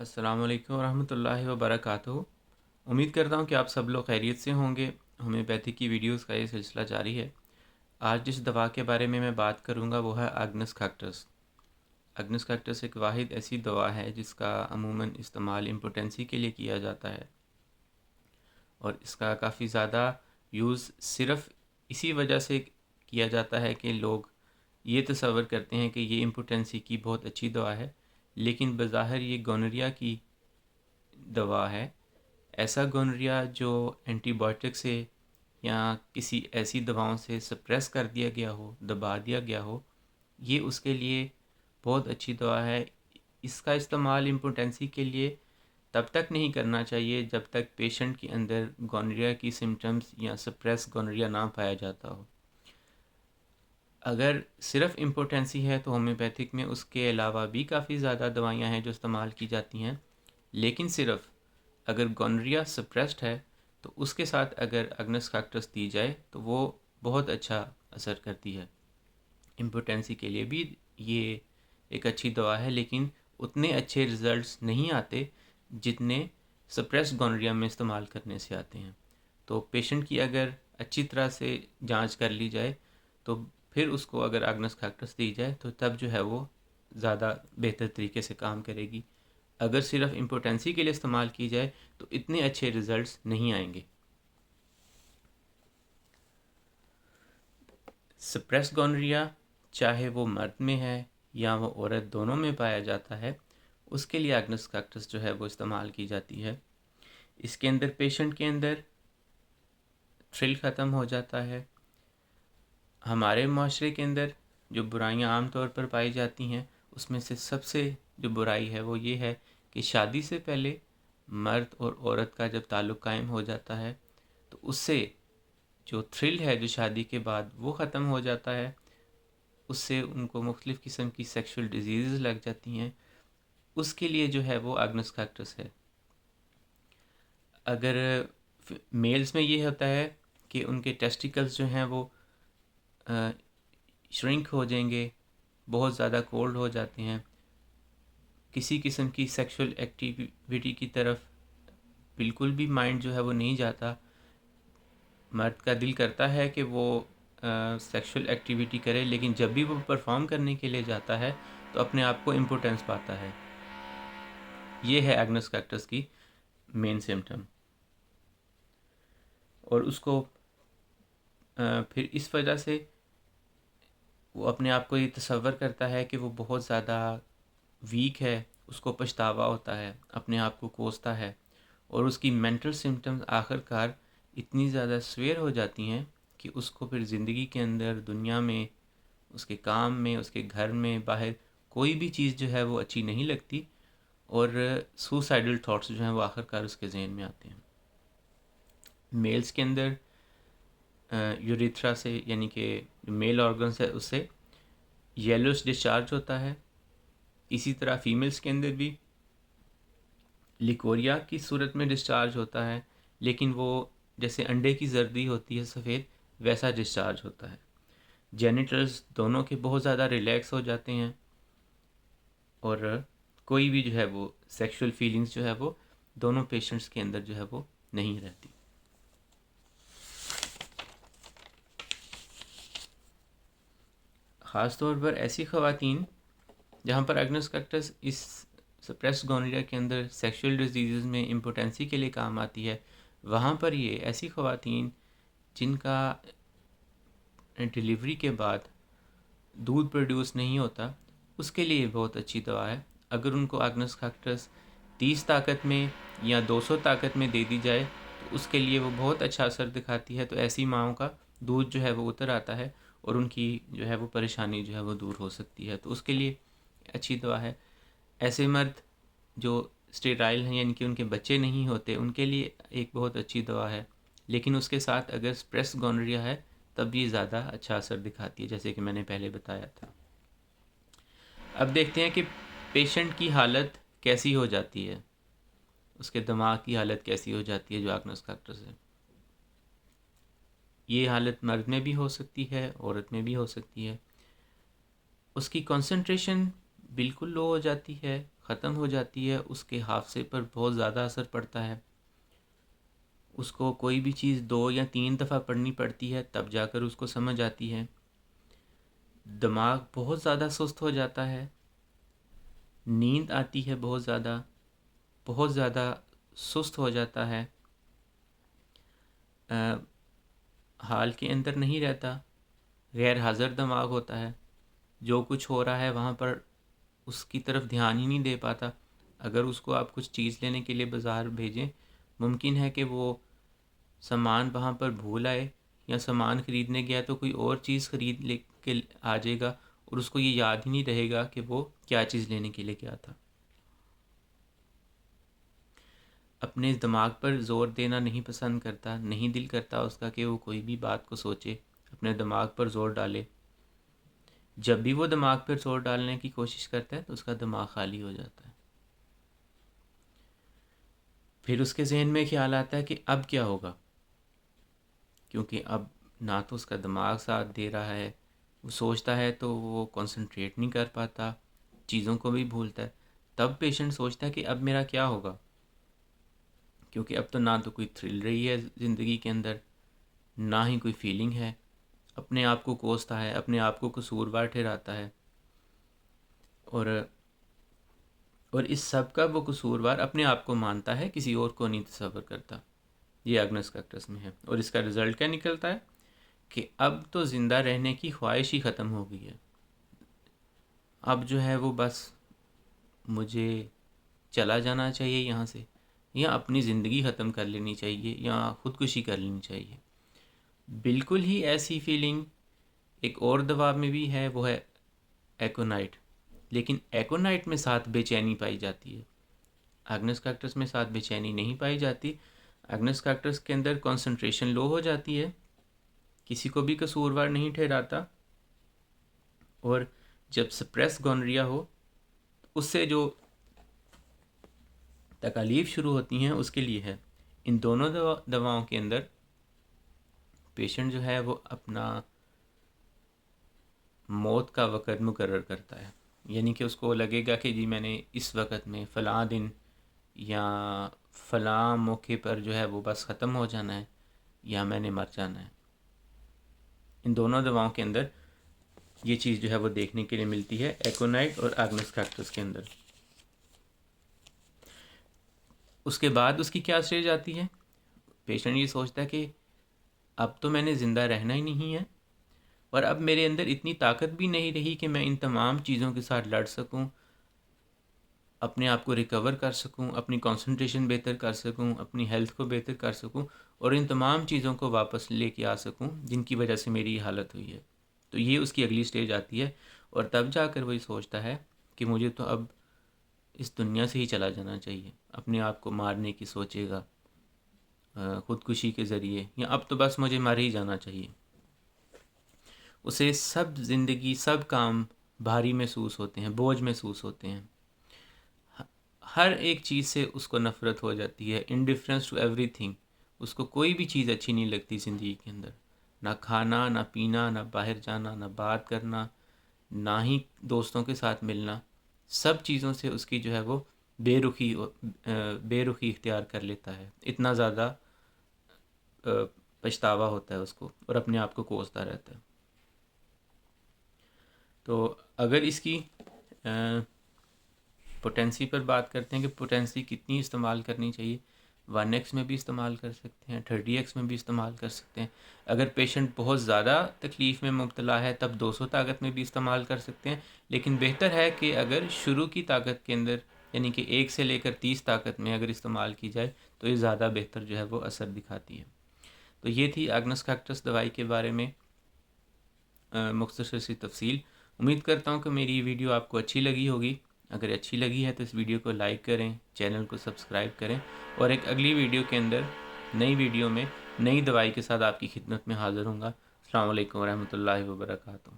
السلام علیکم ورحمۃ اللہ وبرکاتہ۔ امید کرتا ہوں کہ آپ سب لوگ خیریت سے ہوں گے۔ ہومیوپیتھی کی ویڈیوز کا یہ سلسلہ جاری ہے۔ آج جس دوا کے بارے میں بات کروں گا وہ ہے آگنس کاکٹس۔ آگنس کاکٹس ایک واحد ایسی دوا ہے جس کا عموماً استعمال امپوٹنسی کے لیے کیا جاتا ہے، اور اس کا کافی زیادہ یوز صرف اسی وجہ سے کیا جاتا ہے کہ لوگ یہ تصور کرتے ہیں کہ یہ امپوٹنسی کی بہت اچھی دوا ہے، لیکن بظاہر یہ گونوریا کی دوا ہے۔ ایسا گونوریا جو اینٹی بائیوٹک سے یا کسی ایسی دواؤں سے سپریس کر دیا گیا ہو، دبا دیا گیا ہو، یہ اس کے لیے بہت اچھی دوا ہے۔ اس کا استعمال امپوٹنسی کے لیے تب تک نہیں کرنا چاہیے جب تک پیشنٹ کے اندر گونوریا کی سمٹمز یا سپریس گونوریا نہ پایا جاتا ہو۔ اگر صرف امپوٹنسی ہے تو ہومیوپیتھک میں اس کے علاوہ بھی کافی زیادہ دوائیاں ہیں جو استعمال کی جاتی ہیں، لیکن صرف اگر گونوریا سپریسڈ ہے تو اس کے ساتھ اگر آگنس کاکٹس دی جائے تو وہ بہت اچھا اثر کرتی ہے۔ امپوٹنسی کے لیے بھی یہ ایک اچھی دوا ہے، لیکن اتنے اچھے رزلٹس نہیں آتے جتنے سپریس گونوریا میں استعمال کرنے سے آتے ہیں۔ تو پیشنٹ کی اگر اچھی طرح سے جانچ کر لی جائے تو پھر اس کو اگر آگنس کاکٹس دی جائے تو تب جو ہے وہ زیادہ بہتر طریقے سے کام کرے گی۔ اگر صرف امپوٹنسی کے لیے استعمال کی جائے تو اتنے اچھے رزلٹس نہیں آئیں گے۔ سپریس گونوریا چاہے وہ مرد میں ہے یا وہ عورت، دونوں میں پایا جاتا ہے، اس کے لیے آگنس کاکٹس جو ہے وہ استعمال کی جاتی ہے۔ اس کے اندر پیشنٹ کے اندر تھرل ختم ہو جاتا ہے۔ ہمارے معاشرے کے اندر جو برائیاں عام طور پر پائی جاتی ہیں اس میں سے سب سے جو برائی ہے وہ یہ ہے کہ شادی سے پہلے مرد اور عورت کا جب تعلق قائم ہو جاتا ہے تو اس سے جو تھرل ہے جو شادی کے بعد وہ ختم ہو جاتا ہے۔ اس سے ان کو مختلف قسم کی سیکشول ڈیزیزز لگ جاتی ہیں۔ اس کے لیے جو ہے وہ آگنس کاکٹس ہے۔ اگر میلز میں یہ ہوتا ہے کہ ان کے ٹیسٹیکلز جو ہیں وہ شرنک ہو جائیں گے، بہت زیادہ کولڈ ہو جاتے ہیں، کسی قسم کی سیکشول ایکٹیویٹی کی طرف بالکل بھی مائنڈ جو ہے وہ نہیں جاتا۔ مرد کا دل کرتا ہے کہ وہ سیکشول ایکٹیویٹی کرے، لیکن جب بھی وہ پرفارم کرنے کے لیے جاتا ہے تو اپنے آپ کو امپوٹنس پاتا ہے۔ یہ ہے آگنس کاکٹس کی مین سمٹم، اور اس کو پھر اس وجہ سے وہ اپنے آپ کو یہ تصور کرتا ہے کہ وہ بہت زیادہ ویک ہے، اس کو پچھتاوا ہوتا ہے، اپنے آپ کو کوستا ہے، اور اس کی مینٹل سمٹمز آخر کار اتنی زیادہ سویئر ہو جاتی ہیں کہ اس کو پھر زندگی کے اندر، دنیا میں، اس کے کام میں، اس کے گھر میں، باہر کوئی بھی چیز جو ہے وہ اچھی نہیں لگتی، اور سوسائڈل تھاٹس جو ہیں وہ آخر کار اس کے ذہن میں آتے ہیں۔ میلز کے اندر یوریتھرا سے، یعنی کہ میل آرگنس ہے، اس سے یلوش ڈسچارج ہوتا ہے۔ اسی طرح فیمیلز کے اندر بھی لیکوریا کی صورت میں ڈسچارج ہوتا ہے، لیکن وہ جیسے انڈے کی زردی ہوتی ہے سفید، ویسا ڈسچارج ہوتا ہے۔ جینیٹلز دونوں کے بہت زیادہ ریلیکس ہو جاتے ہیں، اور کوئی بھی جو ہے وہ سیکشول فیلنگز جو ہے وہ دونوں پیشنٹس کے اندر جو ہے وہ نہیں رہتی۔ خاص طور پر ایسی خواتین جہاں پر آگنس کاکٹس اس سپریس گونوریا کے اندر سیکشول ڈیزیزز میں امپوٹنسی کے لیے کام آتی ہے، وہاں پر یہ ایسی خواتین جن کا ڈیلیوری کے بعد دودھ پروڈیوس نہیں ہوتا، اس کے لیے بہت اچھی دوا ہے۔ اگر ان کو آگنس کاکٹس 30 طاقت میں یا 200 طاقت میں دے دی جائے تو اس کے لیے وہ بہت اچھا اثر دکھاتی ہے، تو ایسی ماؤں کا دودھ جو ہے وہ اتر آتا ہے اور ان کی جو ہے وہ پریشانی جو ہے وہ دور ہو سکتی ہے، تو اس کے لیے اچھی دوا ہے۔ ایسے مرد جو اسٹیرائل ہیں، یعنی کہ ان کے بچے نہیں ہوتے، ان کے لیے ایک بہت اچھی دوا ہے، لیکن اس کے ساتھ اگر سپریس گونوریا ہے تب یہ زیادہ اچھا اثر دکھاتی ہے، جیسے کہ میں نے پہلے بتایا تھا۔ اب دیکھتے ہیں کہ پیشنٹ کی حالت کیسی ہو جاتی ہے، اس کے دماغ کی حالت کیسی ہو جاتی ہے جو آگنس کاکٹس ہے۔ یہ حالت مرد میں بھی ہو سکتی ہے، عورت میں بھی ہو سکتی ہے۔ اس کی کنسنٹریشن بالکل لو ہو جاتی ہے، ختم ہو جاتی ہے، اس کے حافظے پر بہت زیادہ اثر پڑتا ہے، اس کو کوئی بھی چیز 2 یا 3 دفعہ پڑھنی پڑتی ہے تب جا کر اس کو سمجھ آتی ہے، دماغ بہت زیادہ سست ہو جاتا ہے، نیند آتی ہے بہت زیادہ سست ہو جاتا ہے، حال کے اندر نہیں رہتا، غیر حاضر دماغ ہوتا ہے، جو کچھ ہو رہا ہے وہاں پر اس کی طرف دھیان ہی نہیں دے پاتا۔ اگر اس کو آپ کچھ چیز لینے کے لیے بازار بھیجیں، ممکن ہے کہ وہ سامان وہاں پر بھول آئے، یا سامان خریدنے گیا تو کوئی اور چیز خرید لے کے آ جائے گا اور اس کو یہ یاد ہی نہیں رہے گا کہ وہ کیا چیز لینے کے لیے گیا تھا۔ اپنے دماغ پر زور دینا نہیں پسند کرتا، نہیں دل کرتا اس کا کہ وہ کوئی بھی بات کو سوچے، اپنے دماغ پر زور ڈالے۔ جب بھی وہ دماغ پر زور ڈالنے کی کوشش کرتا ہے تو اس کا دماغ خالی ہو جاتا ہے، پھر اس کے ذہن میں خیال آتا ہے کہ اب کیا ہوگا، کیونکہ اب نہ تو اس کا دماغ ساتھ دے رہا ہے، وہ سوچتا ہے تو وہ کنسنٹریٹ نہیں کر پاتا، چیزوں کو بھی بھولتا ہے۔ تب پیشنٹ سوچتا ہے کہ اب میرا کیا ہوگا، کیونکہ اب تو نہ تو کوئی تھرل رہی ہے زندگی کے اندر، نہ ہی کوئی فیلنگ ہے، اپنے آپ کو کوستا ہے، اپنے آپ کو قصوروار ٹھہراتا ہے، اور اس سب کا وہ قصوروار اپنے آپ کو مانتا ہے، کسی اور کو نہیں تصور کرتا۔ یہ اگنس کیکٹس میں ہے، اور اس کا رزلٹ کیا نکلتا ہے کہ اب تو زندہ رہنے کی خواہش ہی ختم ہو گئی ہے، اب جو ہے وہ بس مجھے چلا جانا چاہیے یہاں سے، یا اپنی زندگی ختم کر لینی چاہیے، یا خودکشی کر لینی چاہیے۔ بالکل ہی ایسی فیلنگ ایک اور دوا میں بھی ہے، وہ ہے ایکونائٹ، لیکن ایکونائٹ میں ساتھ بے چینی پائی جاتی ہے، اگنس کیکٹس میں ساتھ بے چینی نہیں پائی جاتی۔ اگنس کیکٹس کے اندر کنسنٹریشن لو ہو جاتی ہے، کسی کو بھی قصوروار نہیں ٹھہراتا، اور جب سپریس گونوریا ہو اس سے جو تکالیف شروع ہوتی ہیں اس کے لیے ہے۔ ان دونوں دواؤں کے اندر پیشنٹ جو ہے وہ اپنا موت کا وقت مقرر کرتا ہے، یعنی کہ اس کو لگے گا کہ جی میں نے اس وقت میں فلاں دن یا فلاں موقع پر جو ہے وہ بس ختم ہو جانا ہے، یا میں نے مر جانا ہے۔ ان دونوں دواؤں کے اندر یہ چیز جو ہے وہ دیکھنے کے لیے ملتی ہے، ایکونائٹ اور اگنس کیکٹس کے اندر۔ اس کے بعد اس کی کیا اسٹیج آتی ہے؟ پیشنٹ یہ سوچتا ہے کہ اب تو میں نے زندہ رہنا ہی نہیں ہے، اور اب میرے اندر اتنی طاقت بھی نہیں رہی کہ میں ان تمام چیزوں کے ساتھ لڑ سکوں، اپنے آپ کو ریکور کر سکوں، اپنی کنسنٹریشن بہتر کر سکوں، اپنی ہیلتھ کو بہتر کر سکوں، اور ان تمام چیزوں کو واپس لے کے آ سکوں جن کی وجہ سے میری یہ حالت ہوئی ہے۔ تو یہ اس کی اگلی سٹیج آتی ہے، اور تب جا کر وہ یہ سوچتا ہے کہ مجھے تو اب اس دنیا سے ہی چلا جانا چاہیے، اپنے آپ کو مارنے کی سوچے گا خودکشی کے ذریعے، یا اب تو بس مجھے مر ہی جانا چاہیے۔ اسے سب زندگی، سب کام بھاری محسوس ہوتے ہیں، بوجھ محسوس ہوتے ہیں، ہر ایک چیز سے اس کو نفرت ہو جاتی ہے، انڈیفرنس ٹو ایوری تھنگ، اس کو کوئی بھی چیز اچھی نہیں لگتی زندگی کے اندر، نہ کھانا، نہ پینا، نہ باہر جانا، نہ بات کرنا، نہ ہی دوستوں کے ساتھ ملنا، سب چیزوں سے اس کی جو ہے وہ بے رخی اختیار کر لیتا ہے، اتنا زیادہ پچھتاوا ہوتا ہے اس کو، اور اپنے آپ کو کوستا رہتا ہے۔ تو اگر اس کی پوٹینسی پر بات کرتے ہیں کہ پوٹینسی کتنی استعمال کرنی چاہیے، 1x میں بھی استعمال کر سکتے ہیں، 30x میں بھی استعمال کر سکتے ہیں۔ اگر پیشنٹ بہت زیادہ تکلیف میں مبتلا ہے تب 200 طاقت میں بھی استعمال کر سکتے ہیں، لیکن بہتر ہے کہ اگر شروع کی طاقت کے اندر، یعنی کہ 1 سے لے کر 30 طاقت میں اگر استعمال کی جائے تو یہ زیادہ بہتر جو ہے وہ اثر دکھاتی ہے۔ تو یہ تھی اگنس کیکٹس دوائی کے بارے میں مختصر سی تفصیل۔ امید کرتا ہوں کہ میری یہ ویڈیو آپ کو اچھی لگی ہوگی۔ اگر اچھی لگی ہے تو اس ویڈیو کو لائک کریں، چینل کو سبسکرائب کریں، اور ایک اگلی ویڈیو کے اندر، نئی ویڈیو میں نئی دوائی کے ساتھ آپ کی خدمت میں حاضر ہوں گا۔ السلام علیکم ورحمۃ اللہ وبرکاتہ۔